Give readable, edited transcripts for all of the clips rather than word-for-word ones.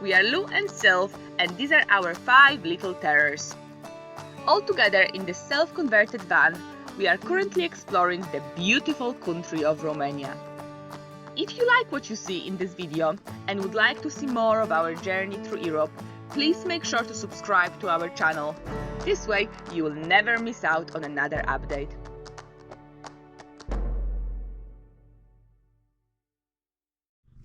We are Lou and Sylw, and these are our 5 little terrors. All together in this self-converted van, we are currently exploring the beautiful country of Romania. If you like what you see in this video and would like to see more of our journey through Europe, please make sure to subscribe to our channel. This way you will never miss out on another update.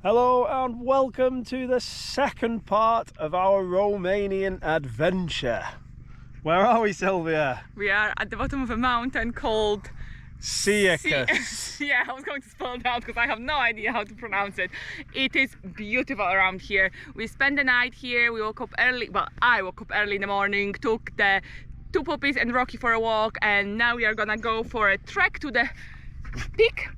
Hello and welcome to the second part of our Romanian adventure. Where are we, Sylwia? We are at the bottom of a mountain called Ciucas. Yeah, I was going to spell it out because I have no idea how to pronounce it. It is beautiful around here. We spent the night here. We woke up early. Well, I woke up early in the morning, took the 2 puppies and Rocky for a walk, and now we are gonna go for a trek to the peak.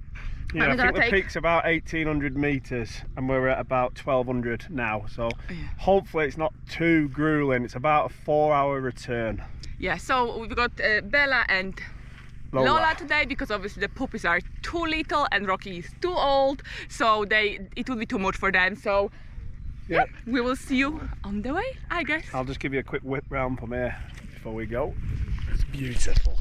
Yeah, I think the peak's about 1800 meters and we're at about 1200 now, so hopefully it's not too grueling. It's about a 4-hour return. Yeah, so we've got Bella and Lola today, because obviously the puppies are too little and Rocky is too old, so it will be too much for them. So yeah, we will see you on the way, I guess. I'll just give you a quick whip round from here before we go. It's beautiful.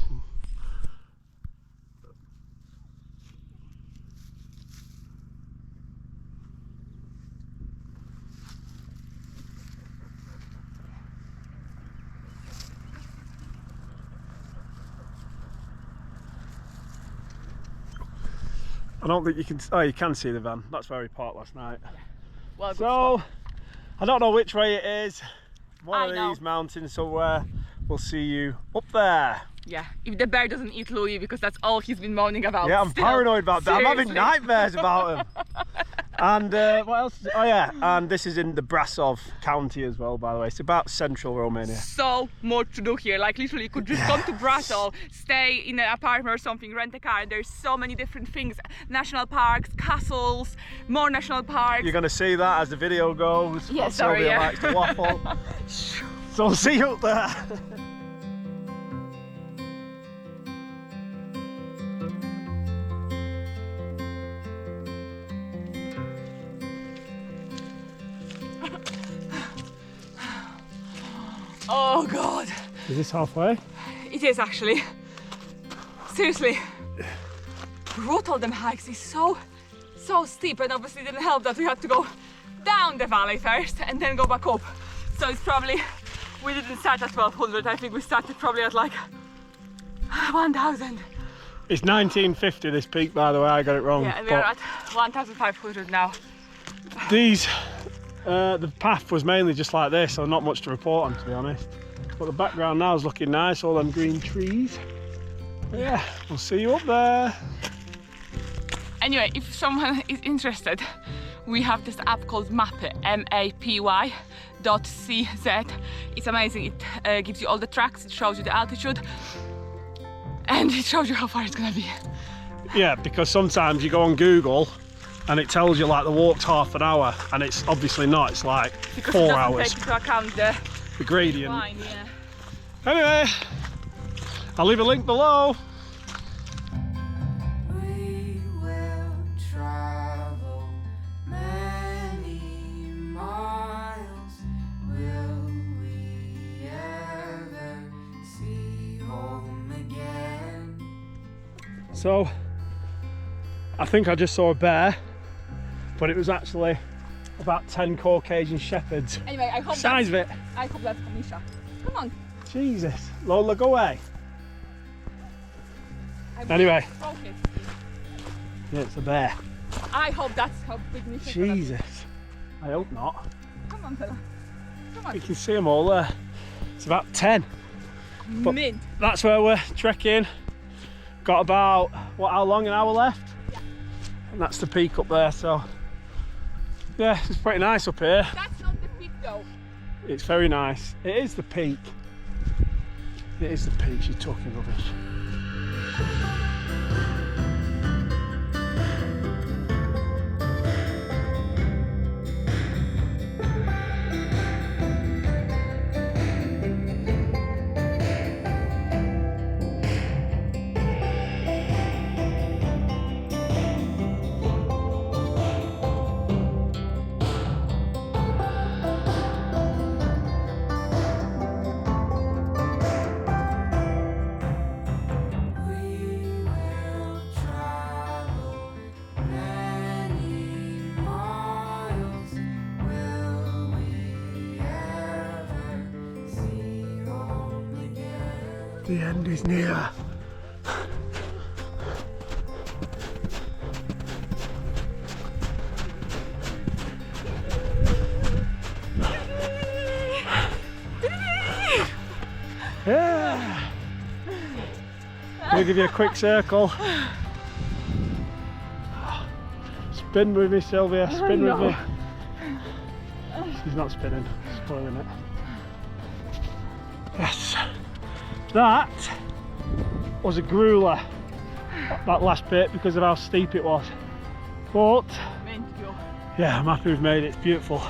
I don't think you can. Oh, you can see the van. That's where we parked last night. Yeah. Well, so I don't know which way it is. One of these mountains somewhere. We'll see you up there. Yeah, if the bear doesn't eat Louis, because that's all he's been moaning about. Yeah, I'm paranoid about that. Seriously. I'm having nightmares about him. And what else? Oh yeah, and this is in the Brasov county as well, by the way. It's about central Romania. So much to do here. Like literally, you could just come to Brasov, stay in an apartment or something, rent a car. There's so many different things: national parks, castles, more national parks. You're gonna see that as the video goes. Yeah, sorry. Sylwia likes to waffle. So I'll see you up there. Oh god. Is this halfway? It is actually. Seriously. Brutal, them hikes is so steep, and obviously it didn't help that we had to go down the valley first and then go back up. So it's probably, we didn't start at 1200, I think we started probably at like 1000. It's 1950 this peak, by the way, I got it wrong. Yeah, and we're at 1500 now. The path was mainly just like this, so not much to report on, to be honest. But the background now is looking nice, all them green trees. But yeah, we'll see you up there. Anyway, if someone is interested, we have this app called Mapy, M-A-P-Y.cz. It's amazing. It gives you all the tracks, it shows you the altitude, and it shows you how far it's gonna be. Yeah, because sometimes you go on Google and it tells you like the walk's half an hour, and it's obviously not. It's like because 4 it doesn't hours. Take into account the gradient. line, yeah. Anyway, I'll leave a link below. We will travel many miles. Will we ever see home again? So, I think I just saw a bear, but it was actually about 10 Caucasian shepherds. Anyway, I hope size of it. I hope that's Misha. Come on. Jesus, Lola, go away. Anyway. Yeah, it's a bear. I hope that's how big Misha is. Jesus, I hope not. Come on, fella. Come on. You can see them all there. It's about 10. But Mint. that's where we're trekking. Got about, what, how long? An hour left? Yeah. And that's the peak up there, so yeah, it's pretty nice up here. That's not the peak though. It's very nice. It is the peak. It is the peak. She's talking rubbish. The end is near. Yeah. I'm gonna give you a quick circle. Spin with me, Sylwia. Spin with me. She's not spinning. Spoiling it. Yes. That was a grueler. That last bit because of how steep it was. But yeah, I'm happy we've made it. It's beautiful.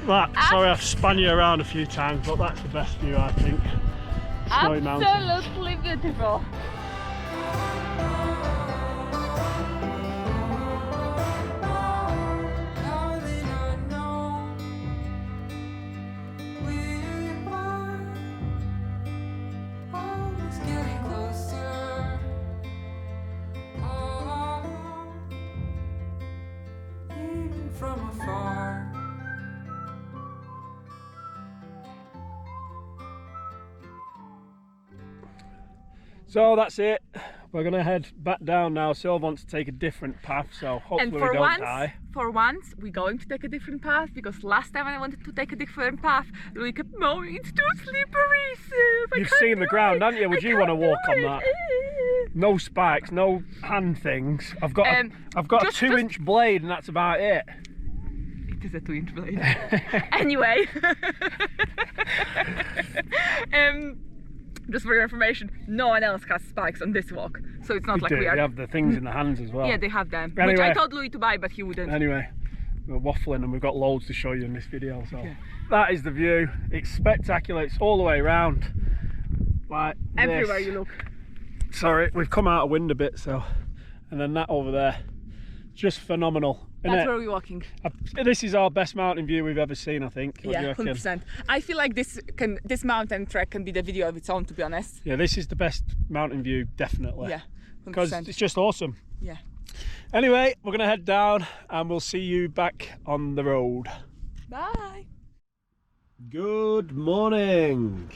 Sorry I've spun you around a few times, but that's the best view I think. Snowy Mountains. Absolutely beautiful. From afar. So that's it. We're gonna head back down now. Sylw wants to take a different path, so hopefully And we don't die. for once, we're going to take a different path because last time I wanted to take a different path, Louis kept knowing it's too slippery. Sylw. You've seen the ground, haven't you? Would you want to walk on that? No spikes, no hand things. I've got a 2-inch blade, and that's about it. It is a 2-inch blade. Anyway. Just for your information, no one else has spikes on this walk, so it's not like we are. They have the things in the hands as well. Yeah, they have them, Anyway. which I told Louis to buy, but he wouldn't. Anyway, we're waffling and we've got loads to show you in this video. So yeah. That is the view. It's spectacular. It's all the way around. Like everywhere this. you look. Sorry, we've come out of wind a bit, so, and then that over there, just phenomenal. That's where we're walking. This is our best mountain view we've ever seen, I think. What do you reckon? 100%. I feel like this mountain trek can be the video of its own, to be honest. Yeah, this is the best mountain view, definitely. Yeah, 100%. Because it's just awesome. Yeah. Anyway, we're gonna head down and we'll see you back on the road. Bye. Good morning.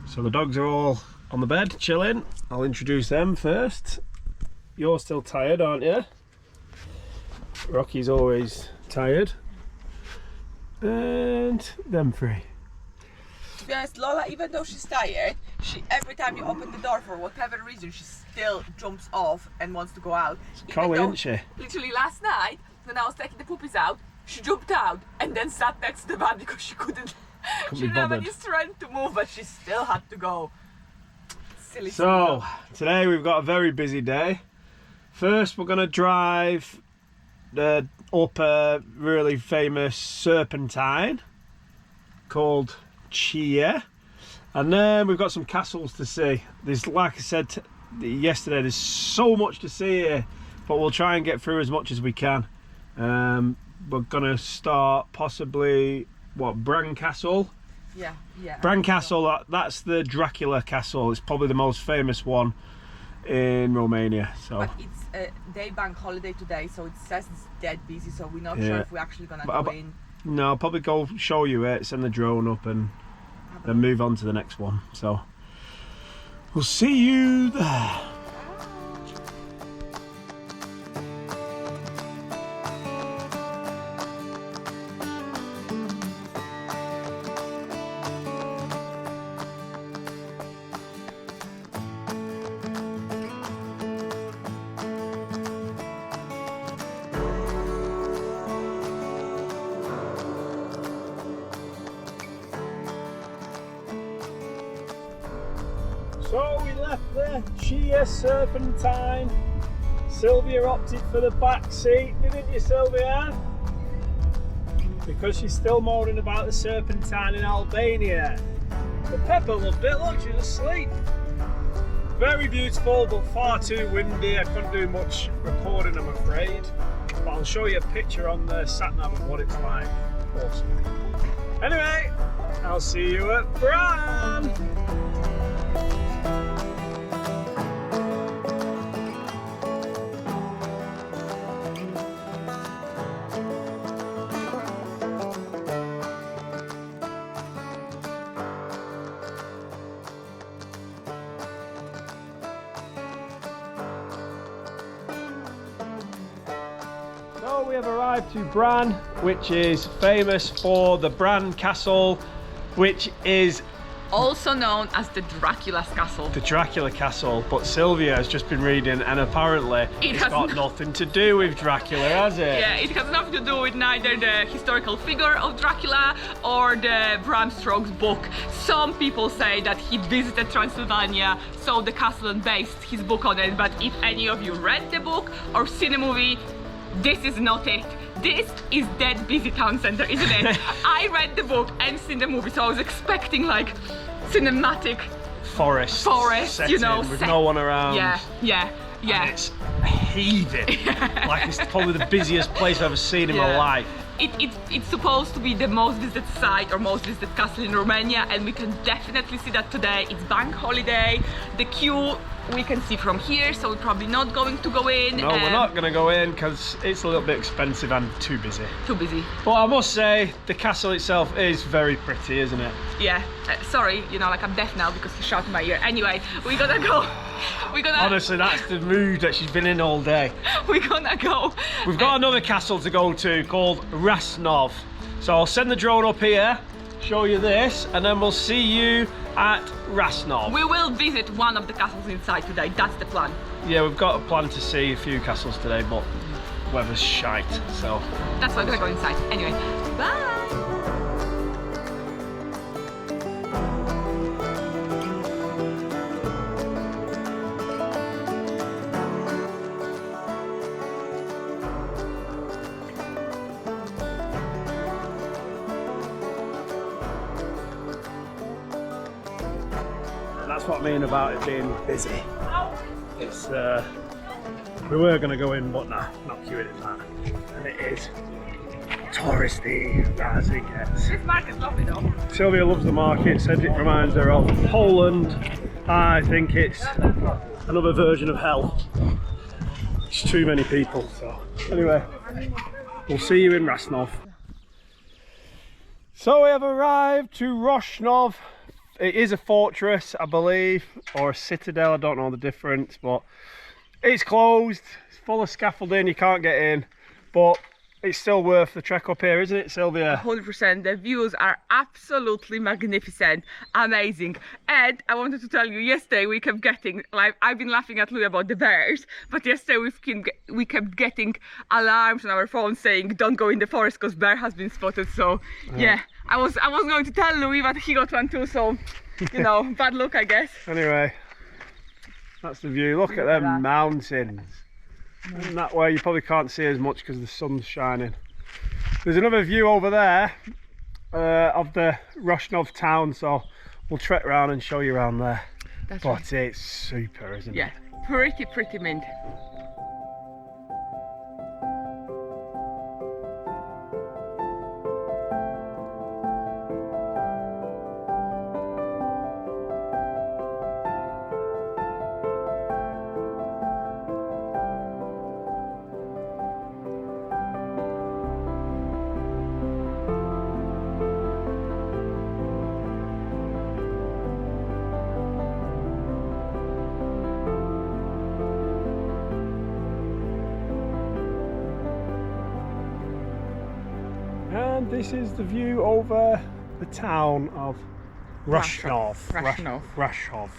So the dogs are all on the bed, chilling. I'll introduce them first. You're still tired, aren't you? Rocky's always tired. And them three. To be honest, Lola, even though she's tired, every time you open the door for whatever reason, she still jumps off and wants to go out. Collie, isn't she? Literally last night, when I was taking the puppies out, she jumped out and then sat next to the van because she couldn't she didn't have any strength to move, but she still had to go. Silly. So, today we've got a very busy day. First, we're going to drive up a really famous serpentine called Cheia, and then we've got some castles to see. There's, like I said yesterday, there's so much to see here, but we'll try and get through as much as we can. We're gonna start possibly Bran Castle. Yeah. Bran Castle, that's the Dracula castle. It's probably the most famous one in Romania. So, but it's a day bank holiday today, so it says it's dead busy, so we're not sure if we're actually gonna go in. No, I'll probably go show you it, send the drone up, and then move on to the next one. So we'll see you there. So we left the Cheia Serpentine. Sylwia opted for the back seat, didn't you, Sylwia? Because she's still moaning about the Serpentine in Albania. But Pepper loved it, look, she's asleep. Very beautiful, but far too windy. I couldn't do much recording, I'm afraid. But I'll show you a picture on the sat-nav of what it's like. Awesome. Anyway, I'll see you at Bran. So we have arrived to Bran, which is famous for the Bran Castle, which is also known as the Dracula's Castle. the Dracula Castle, but Sylwia has just been reading and apparently it's got nothing to do with Dracula, has it? Yeah, it has nothing to do with neither the historical figure of Dracula or the Bram Stoker's book. Some people say that he visited Transylvania, so the castle and based his book on it, but if any of you read the book or seen the movie, this is not it. This is that busy town center, isn't it? I read the book and seen the movie, so I was expecting like cinematic Forest, you know, with no one around. Yeah. And it's heaving. Like it's probably the busiest place I've ever seen in my life. It's supposed to be the most visited site or most visited castle in Romania, and we can definitely see that today. It's bank holiday. The queue we can see from here, so we're probably not going to go in. No, we're not going to go in because it's a little bit expensive and too busy. Too busy. But I must say, the castle itself is very pretty, isn't it? Yeah. Sorry, you know, like I'm deaf now because he's shouting in my ear. Anyway, we're gonna go. Honestly, that's the mood that she's been in all day. We're gonna go. We've got another castle to go to called Rosnov. So I'll send the drone up here, show you this, and then we'll see you at Rosnov. We will visit one of the castles inside today. That's the plan. Yeah, we've got a plan to see a few castles today, but weather's shite, so that's why we're gonna go inside. Anyway, bye. that's what I mean about it being busy. It's we were going to go in, but nah, not queuing in that. And it is touristy as it gets. This market's lovely though. Sylwia loves the market, said it reminds her of Poland. I think it's another version of hell. It's too many people. So anyway, we'll see you in Rosnov. So we have arrived to Rosnov. It is a fortress, I believe, or a citadel, I don't know the difference, but it's closed, it's full of scaffolding, you can't get in, but it's still worth the trek up here, isn't it, Sylwia? 100%. The views are absolutely magnificent, amazing. And I wanted to tell you, yesterday we kept getting, like, I've been laughing at Lou about the bears, but yesterday we kept getting alarms on our phone saying don't go in the forest because bear has been spotted. So yeah, I was going to tell Louis, but he got one too, so you know, bad luck, I guess. Anyway, that's the view. Look at them mountains. And that way you probably can't see as much because the sun's shining. There's another view over there of the Rosnov town, so we'll trek around and show you around there. That's but right. It's super, isn't it? Yeah, pretty mint. And this is the view over the town of Rosnov. Brasov.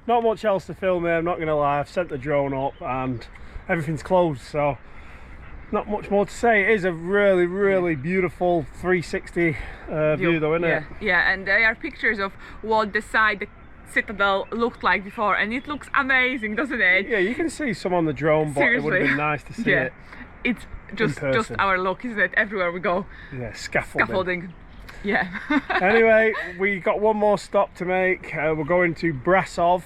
Not much else to film here, I'm not going to lie. I've sent the drone up and everything's closed, so not much more to say. It is a really beautiful 360 view though, isn't it? Yeah, and there are pictures of what the citadel looked like before, and it looks amazing, doesn't it? Yeah, you can see some on the drone, but Seriously. it would have been nice to see it. It's just our luck, isn't it? Everywhere we go. Yeah, scaffolding. Yeah. Anyway, we got one more stop to make. We're going to Brasov.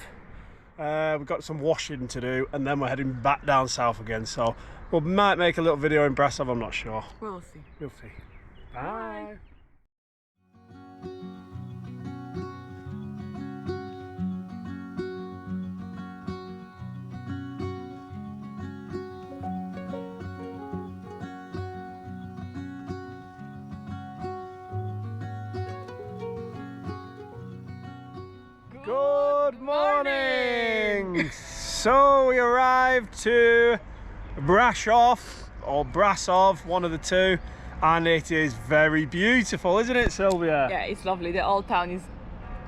We've got some washing to do, and then we're heading back down south again. So we might make a little video in Brasov, I'm not sure. We'll see. We'll see. Bye. Good morning! So we arrived to Brasov or Brasov, one of the two, and it is very beautiful, isn't it, Sylwia? Yeah, it's lovely. The old town is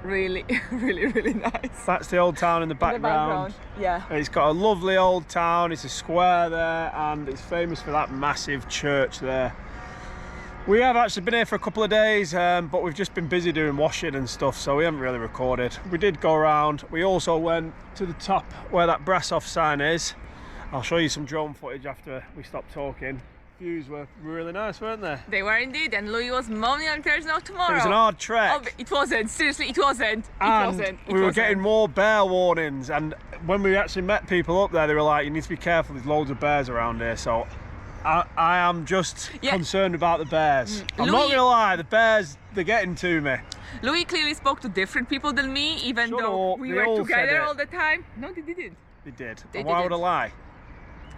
really, really nice. That's the old town in the background. Yeah. It's got a lovely old town. It's a square there, and it's famous for that massive church there. We have actually been here for a couple of days, but we've just been busy doing washing and stuff, so we haven't really recorded. We did go around. We also went to the top where that Brasov sign is. I'll show you some drone footage after we stop talking. Views were really nice, weren't they? They were indeed, and Louis was moaning like there's no tomorrow. It was an hard trek. Oh, it wasn't, seriously, it wasn't. We were getting more bear warnings, and when we actually met people up there, they were like, you need to be careful, there's loads of bears around here, so I am just concerned about the bears. I'm not going to lie, the bears, they're getting to me. Louis clearly spoke to different people than me, even though we were together all the time. No, they didn't. They did. Why would I lie?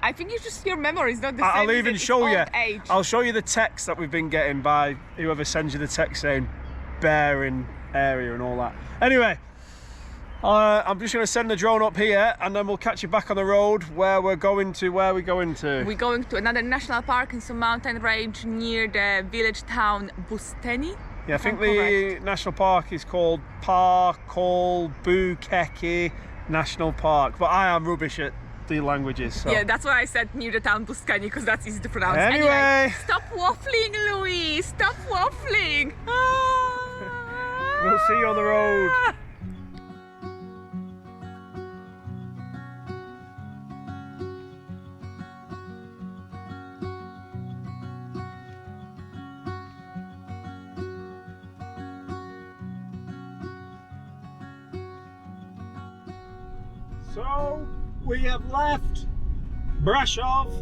I think it's just your memory is not the same. I'll even show you. Age. I'll show you the text that we've been getting by whoever sends you the text saying bear in area and all that. Anyway, I'm just going to send the drone up here, and then we'll catch you back on the road where we're going to. Where are we going to? We're going to another national park in some mountain range near the village town Bucegi. Yeah, I think the national park is called Bucegi National Park, but I am rubbish at the languages. So. Yeah, that's why I said near the town Bucegi, because that's easy to pronounce. Anyway, stop waffling, Louis. Stop waffling. We'll see you on the road. So we have left Brasov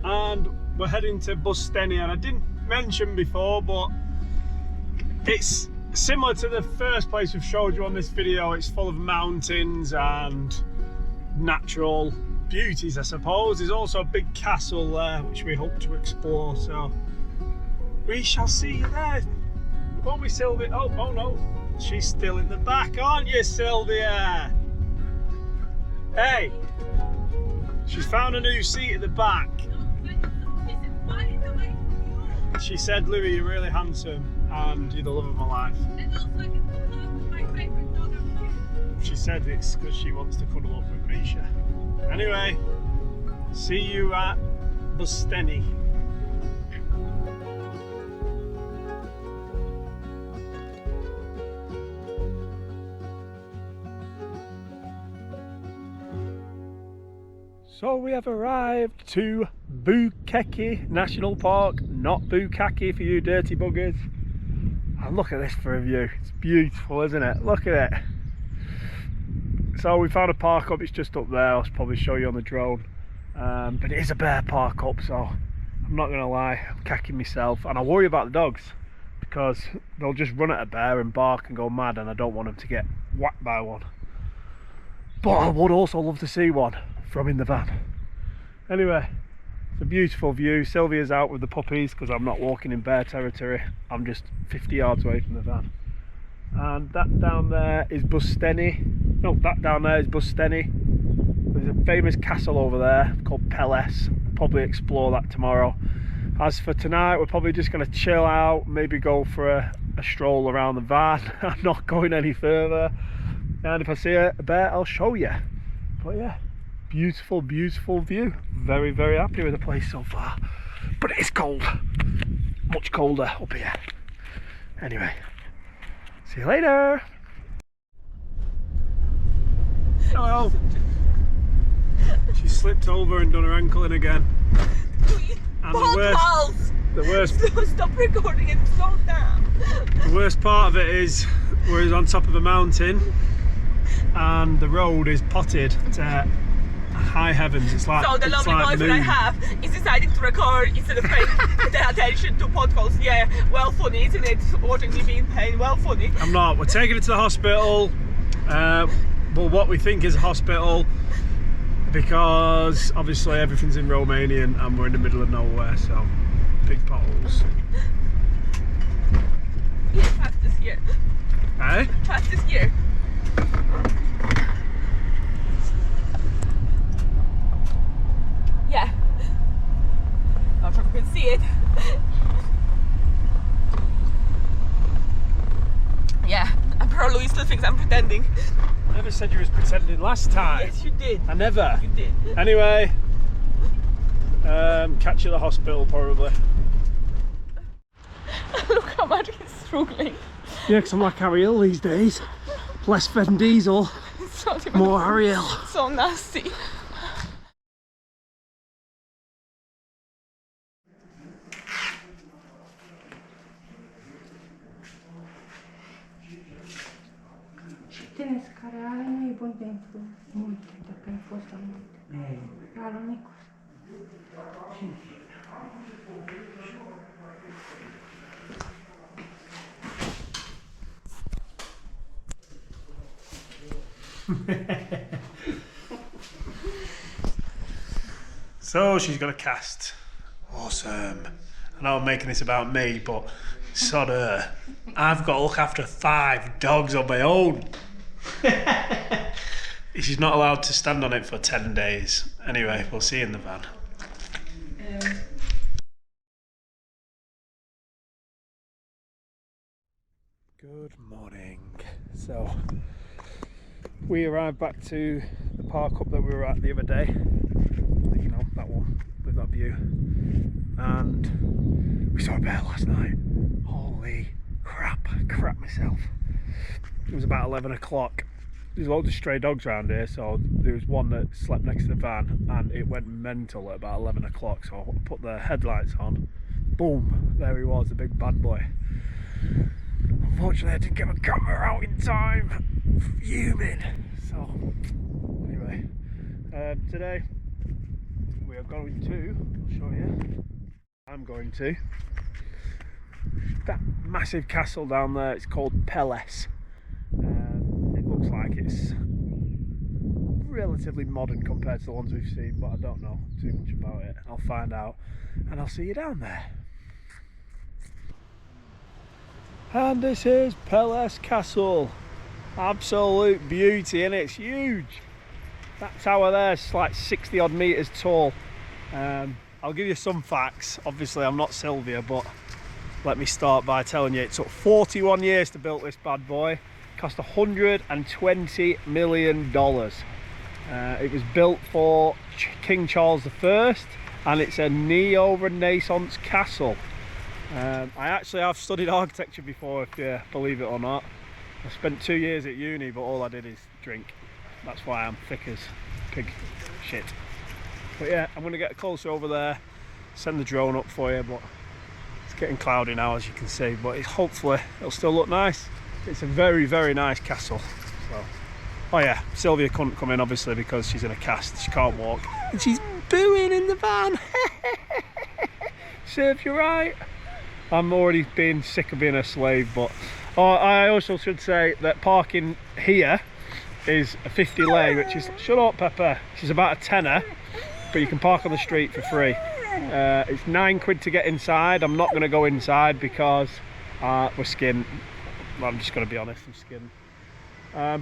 and we're heading to Bucegi, and I didn't mention before, but it's similar to the first place we've showed you on this video. It's full of mountains and natural beauties, I suppose. There's also a big castle there which we hope to explore, so we shall see you there. Won't we, Sylwia? Oh no, she's still in the back, aren't you, Sylwia? Hey, she's found a new seat at the back. She said, Louis, you're really handsome and you're the love of my life. And also I can cuddle up with my favorite dog of yours. She said it's because she wants to cuddle up with Misha. Anyway, see you at Bucegi. So we have arrived to Bucegi National Park, not Bukkake for you dirty buggers. And look at this for a view. It's beautiful, isn't it? Look at it. So we found a park up, it's just up there. I'll probably show you on the drone. But it is a bear park up, so I'm not gonna lie, I'm cacking myself. And I worry about the dogs because they'll just run at a bear and bark and go mad, and I don't want them to get whacked by one. But I would also love to see one from in the van. Anyway, it's a beautiful view. Sylvia's out with the puppies because I'm not walking in bear territory. I'm just 50 yards away from the van. And that down there is Bucegi. No, that down there is Bucegi. There's a famous castle over there called Peles. We'll probably explore that tomorrow. As for tonight, we're probably just going to chill out, maybe go for a stroll around the van. I'm not going any further. And if I see a bear, I'll show you. But yeah, beautiful, beautiful view. Very, very happy with the place so far. But it is cold. Much colder up here. Anyway, see you later. Hello. She slipped over and done her ankle in again. And the worst Stop recording and slow down. The worst part of it is we're on top of a mountain and the road is potted to high heavens. It's like, so the lovely boyfriend I have is deciding to record instead of paying attention to podcasts. Yeah, well funny, isn't it? Watching me be in pain, well funny. I'm not. We're taking it to the hospital. But what we think is a hospital, because obviously everything's in Romanian and we're in the middle of nowhere, so big potholes. Yeah, fastest here. Eh? Fastest here. Yeah. not sure if you can see it. Yeah, and poor Louis still thinks I'm pretending. I never said you was pretending last time. Yes, you did. I never. You did. Anyway, catch you at the hospital probably. Look how much he's struggling. Yeah, because I'm like Ariel these days. Less Vin Diesel, It's not even more Ariel. so nasty. Tienes care ale nu e bun pentru multe, dacă ai fost la multe. Alunicul. So she's got a cast. Awesome. I know I'm making this about me, but sod her. I've got to look after 5 dogs on my own. She's not allowed to stand on it for 10 days. Anyway, we'll see you in the van. Good morning. So we arrived back to the park up that we were at the other day. You know, that one with that view. And we saw a bear last night. Holy crap, I crap myself. It was about 11 o'clock. There's loads of stray dogs around here, so there was one that slept next to the van and it went mental at about 11 o'clock, so I put the headlights on. Boom, there he was, the big bad boy. Unfortunately I didn't get my camera out in time. Fuming. So anyway, today we are going to, I'll show you, I'm going to that massive castle down there. It's called Peles. It looks like it's relatively modern compared to the ones we've seen, but I don't know too much about it. I'll find out and I'll see you down there. And this is Peles Castle. Absolute beauty, and it's huge. That tower there is like 60 odd metres tall. I'll give you some facts. Obviously I'm not Sylwia, but let me start by telling you it took 41 years to build this bad boy. Cost $120 million. It was built for King Charles I, and it's a neo-Renaissance castle. I actually have studied architecture before, if you believe it or not. I spent 2 years at uni, but all I did is drink. That's why I'm thick as pig shit. But yeah, I'm going to get closer over there, send the drone up for you, but it's getting cloudy now, as you can see, but hopefully it'll still look nice. It's a very, very nice castle. So, oh yeah, Sylwia couldn't come in obviously because she's in a cast, she can't walk, and she's booing in the van. Serve you right. I'm already being sick of being a slave, but I also should say that parking here is a 50 lei, which is, shut up Pepper, she's about a tenner, but you can park on the street for free. It's £9 to get inside. I'm not going to go inside because we're skinned. I'm just going to be honest, I'm skinned.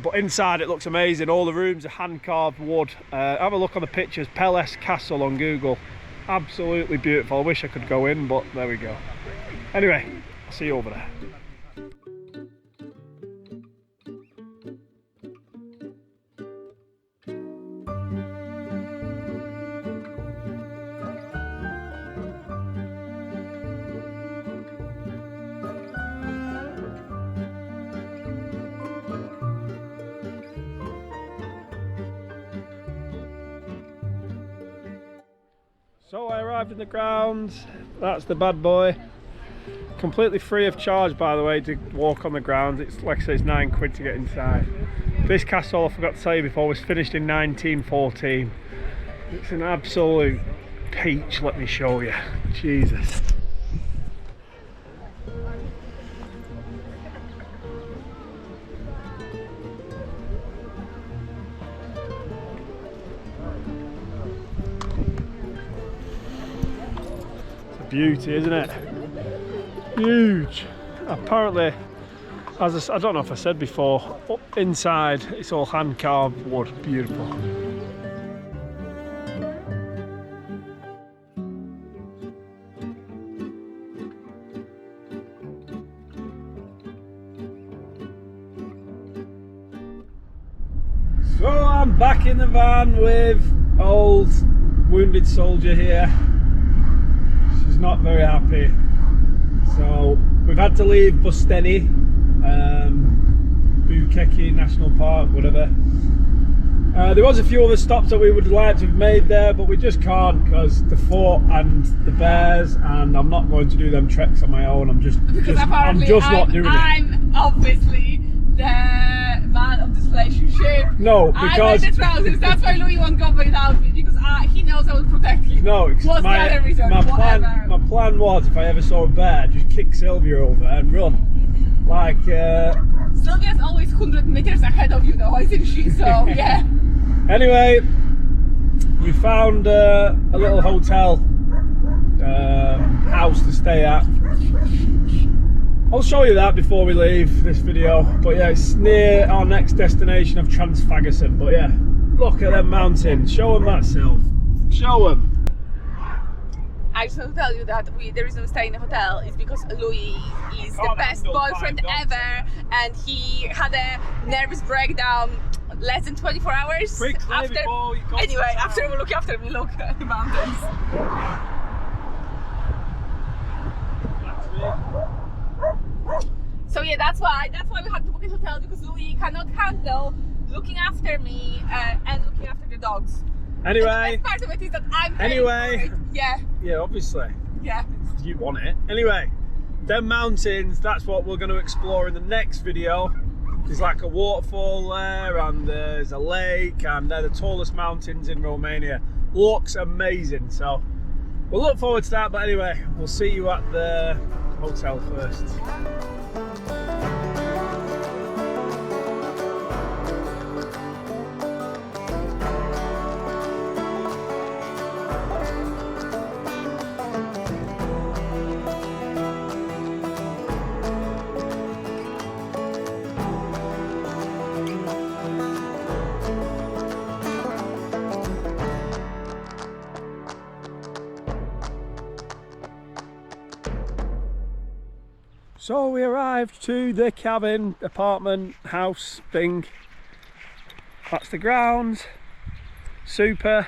But inside it looks amazing. All the rooms are hand-carved wood. Have a look on the pictures. Peles Castle on Google. Absolutely beautiful. I wish I could go in, but there we go. Anyway, I'll see you over there. So I arrived in the grounds. That's the bad boy. Completely free of charge, by the way, to walk on the grounds. It's like I say, it's £9 to get inside. This castle, I forgot to tell you before, was finished in 1914. It's an absolute peach, let me show you. Jesus. Beauty, isn't it? Huge. Apparently, as I don't know if I said before, inside it's all hand carved wood. Beautiful. I'm back in the van with old wounded soldier here. She's not very happy. So we've had to leave Bucegi, Bucegi National Park, whatever. There was a few other stops that we would like to have made there, but we just can't because the fort and the bears, and I'm not going to do them treks on my own. I'm just not doing it. I'm obviously the man of this relationship. No, because I wear the trousers. That's why Louis won't go without me, because he knows I will protect you. no, What's the other reason? my Whatever. plan was, if I ever saw a bear, just kick Sylwia over and run. Like Sylwia's always 100 meters ahead of you though, isn't she? So yeah. Anyway, we found a little hotel house to stay at. I'll show you that before we leave this video. But yeah, it's near our next destination of Transylvania. But yeah, look at them mountains. Show them that, Sylv. Show them. I just want to tell you that the reason we stay in the hotel is because Louis is the best boyfriend ever, and he had a nervous breakdown less than 24 hours after. Anyway, after we look after me, look at the mountains. So yeah, that's why we had to book a hotel, because Louis cannot handle looking after me and looking after the dogs. Anyway, and the best part of it is that I'm paying for it. Yeah, obviously. Yeah. You want it. Anyway, them mountains, that's what we're going to explore in the next video. There's like a waterfall there, and there's a lake, and they're the tallest mountains in Romania. Looks amazing, so we'll look forward to that. But anyway, we'll see you at the hotel first. So we arrived to the cabin, apartment, house thing. That's the grounds. Super.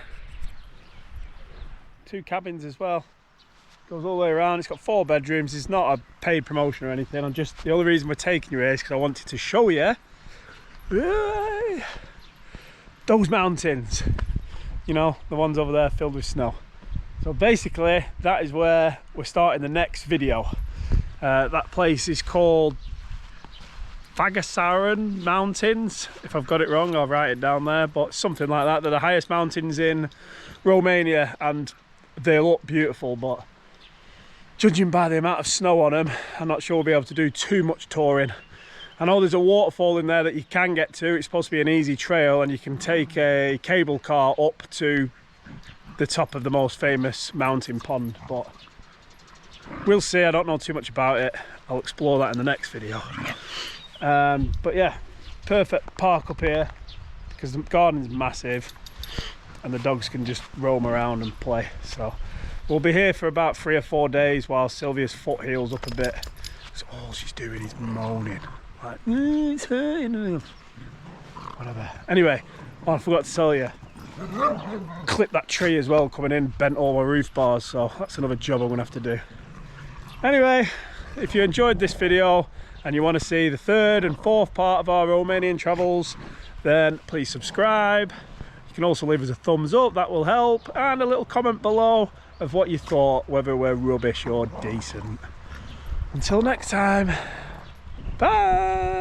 2 cabins as well. Goes all the way around. It's got 4 bedrooms. It's not a paid promotion or anything. The only reason we're taking you here is because I wanted to show you those mountains. You know, the ones over there filled with snow. So basically, that is where we're starting the next video. That place is called Fagaras Mountains. If I've got it wrong, I'll write it down there, but something like that. They're the highest mountains in Romania, and they look beautiful, but judging by the amount of snow on them, I'm not sure we'll be able to do too much touring. I know there's a waterfall in there that you can get to. It's supposed to be an easy trail, and you can take a cable car up to the top of the most famous mountain pond, but we'll see. I don't know too much about it. I'll explore that in the next video. But yeah, perfect park up here because the garden's massive and the dogs can just roam around and play. So we'll be here for about 3 or 4 days while Sylvia's foot heals up a bit. So all she's doing is moaning, like, it's hurting. Whatever. Anyway, I forgot to tell you, clip that tree as well coming in, bent all my roof bars, so that's another job I'm gonna have to do. Anyway, if you enjoyed this video and you want to see the 3rd and 4th part of our Romanian travels, then please subscribe. You can also leave us a thumbs up, that will help, and a little comment below of what you thought, whether we're rubbish or decent. Until next time, bye!